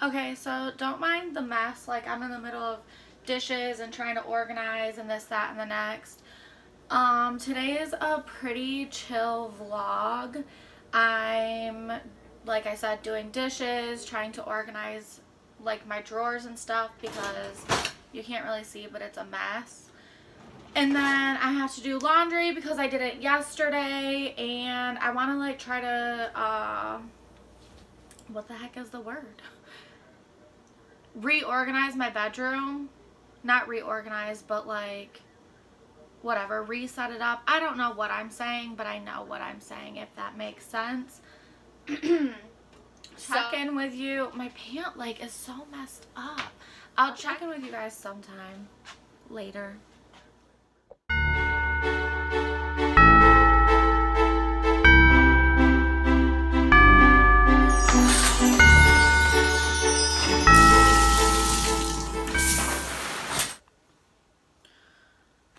Okay, so don't mind the mess. Like, I'm in the middle of dishes and trying to organize and this, that, and the next. Today is a pretty chill vlog. I'm, like I said, doing dishes, trying to organize, like, my drawers and stuff because you can't really see, but it's a mess. And then I have to do laundry because I did it yesterday, and I want to, like, try to, what the heck is the word? Reorganize my bedroom. Not reorganize, but like whatever, reset it up. I don't know what I'm saying, but I know what I'm saying, if that makes sense. Check in with you. My pant like is so messed up. I'll check in with you guys sometime later.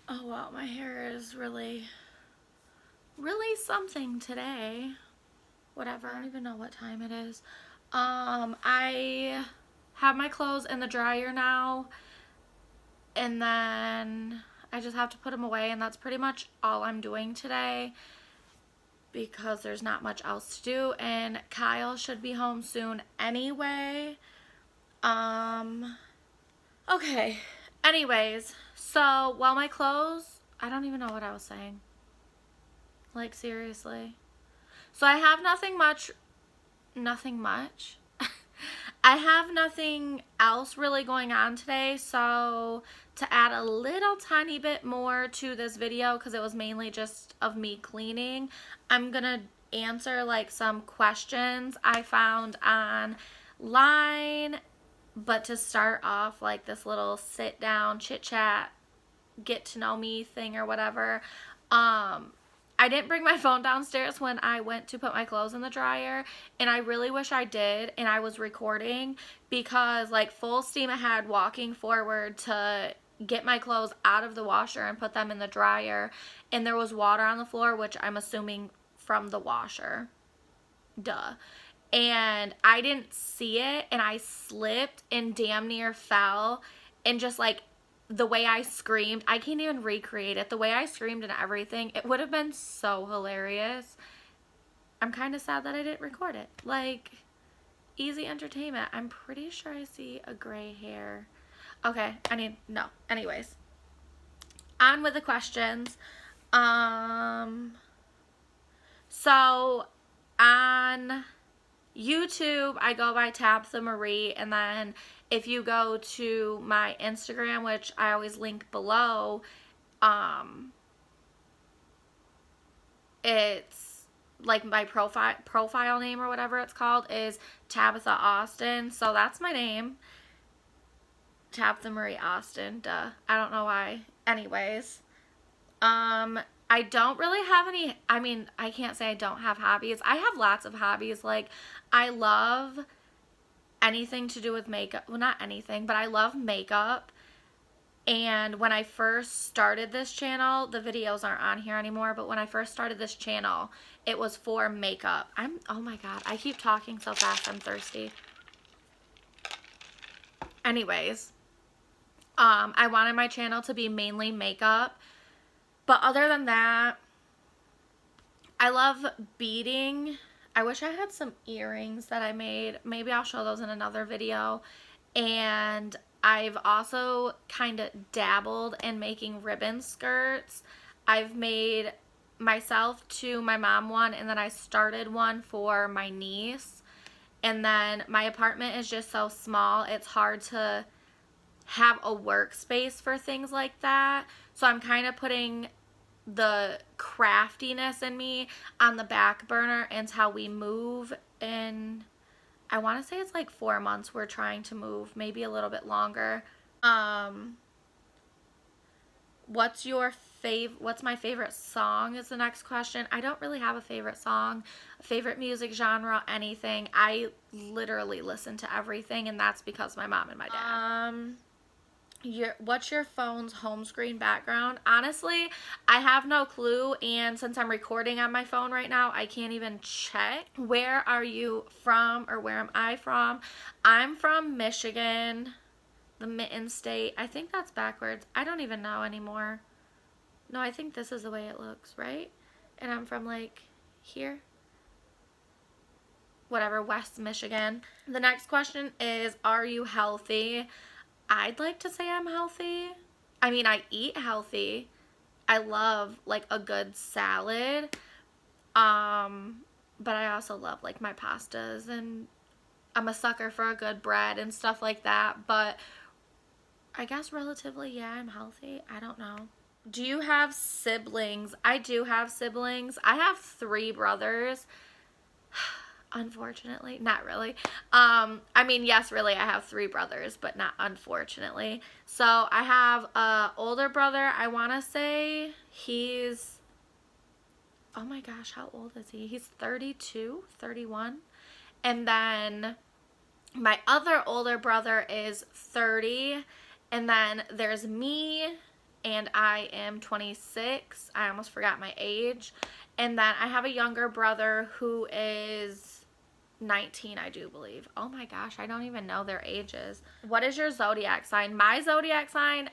Oh wow, my hair is really something today. Whatever, I don't even know what time it is. I have my clothes in the dryer now, and then I just have to put them away, and that's pretty much all I'm doing today because there's not much else to do, and Kyle should be home soon anyway. Okay, anyways, so while my clothes, I don't even know what I was saying. Like, seriously. So I have nothing much. I have nothing else really going on today, so to add a little tiny bit more to this video, because it was mainly just of me cleaning, I'm gonna answer like some questions I found online. But to start off, like this little sit down chit chat, get to know me thing or whatever, I didn't bring my phone downstairs when I went to put my clothes in the dryer, and I really wish I did, and I was recording because like full steam ahead walking forward to get my clothes out of the washer and put them in the dryer, and there was water on the floor, which I'm assuming from the washer. Duh. And I didn't see it, and I slipped and damn near fell, and just like the way I screamed, I can't even recreate it. The way I screamed and everything, it would have been so hilarious. I'm kind of sad that I didn't record it. Like, easy entertainment. I'm pretty sure I see a gray hair. Okay, no. Anyways, on with the questions. So on YouTube, I go by Tabitha Marie, and then if you go to my Instagram, which I always link below, it's like my profile name or whatever it's called is Tabitha Austin. So that's my name, Tabitha Marie Austin. Duh. I don't know why. Anyways, I don't really have any, I can't say I don't have hobbies. I have lots of hobbies. Like, I love anything to do with makeup. Well, not anything, but I love makeup. And when I first started this channel, the videos aren't on here anymore, but when I first started this channel, it was for makeup. Oh my God, I keep talking so fast, I'm thirsty. Anyways, I wanted my channel to be mainly makeup. But other than that, I love beading. I wish I had some earrings that I made. Maybe I'll show those in another video. And I've also kind of dabbled in making ribbon skirts. I've made myself two, my mom one, and then I started one for my niece. And then my apartment is just so small, it's hard to have a workspace for things like that. So I'm kind of putting the craftiness in me on the back burner until we move in. I want to say it's like 4 months we're trying to move, maybe a little bit longer. What's my favorite song is the next question. I don't really have a favorite song, a favorite music genre, anything. I literally listen to everything, and that's because my mom and my dad. What's your phone's home screen background? Honestly, I have no clue, and since I'm recording on my phone right now, I can't even check. Where are you from, or where am I from? I'm from Michigan, the Mitten State. I think that's backwards. I don't even know anymore. No, I think this is the way it looks, right? And I'm from like here. Whatever, West Michigan. The next question is, are you healthy? I'd like to say I'm healthy. I mean, I eat healthy. I love like a good salad. But I also love like my pastas, and I'm a sucker for a good bread and stuff like that. But I guess relatively, yeah, I'm healthy. I don't know. Do you have siblings? I do have siblings. I have 3 brothers. Unfortunately, not really. I mean, yes, really, I have 3 brothers, but not unfortunately. So I have a older brother. I want to say he's, oh my gosh, how old is he? He's 32, 31. And then my other older brother is 30. And then there's me, and I am 26. I almost forgot my age. And then I have a younger brother who is 19, I do believe. Oh my gosh, I don't even know their ages. What is your zodiac sign? My zodiac sign,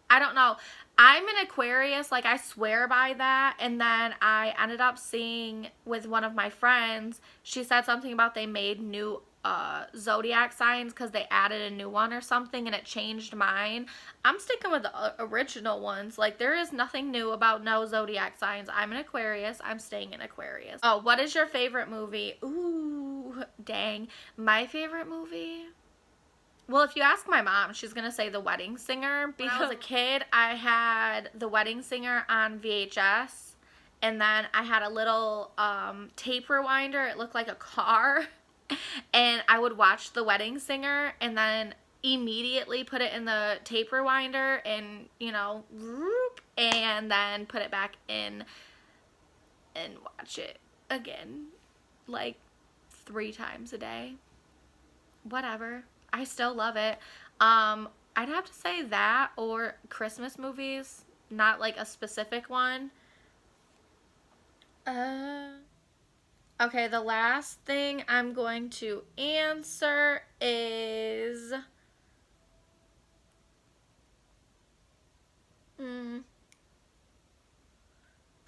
I don't know. I'm an Aquarius, like I swear by that. And then I ended up seeing with one of my friends, she said something about they made new zodiac signs because they added a new one or something, and it changed mine. I'm sticking with the original ones. Like, there is nothing new about no zodiac signs. I'm an Aquarius. I'm staying in Aquarius. Oh, what is your favorite movie? Ooh, dang. My favorite movie? Well, if you ask my mom, she's going to say The Wedding Singer. Because when I was a kid, I had The Wedding Singer on VHS. And then I had a little tape rewinder. It looked like a car. And I would watch The Wedding Singer and then immediately put it in the tape rewinder and, you know, and then put it back in and watch it again like 3 times a day. Whatever. I still love it. I'd have to say that or Christmas movies, not like a specific one. Okay, the last thing I'm going to answer is the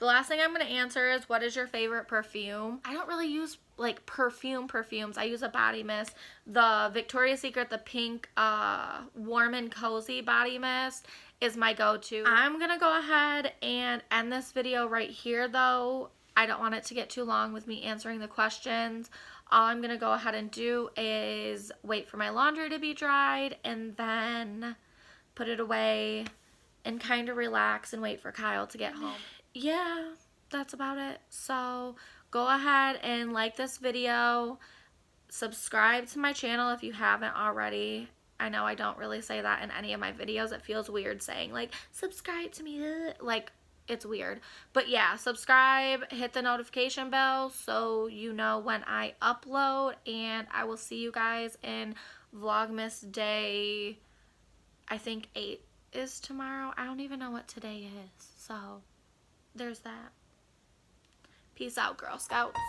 last thing I'm going to answer is, what is your favorite perfume? I don't really use like perfumes. I use a body mist. The Victoria's Secret, the pink warm and cozy body mist is my go-to. I'm going to go ahead and end this video right here though. I don't want it to get too long with me answering the questions. All I'm going to go ahead and do is wait for my laundry to be dried and then put it away and kind of relax and wait for Kyle to get home. Yeah, that's about it. So go ahead and like this video. Subscribe to my channel if you haven't already. I know I don't really say that in any of my videos. It feels weird saying like, subscribe to me. Like, it's weird. But yeah, subscribe, hit the notification bell so you know when I upload, and I will see you guys in Vlogmas day, I think 8 is tomorrow. I don't even know what today is. So there's that. Peace out, Girl Scouts.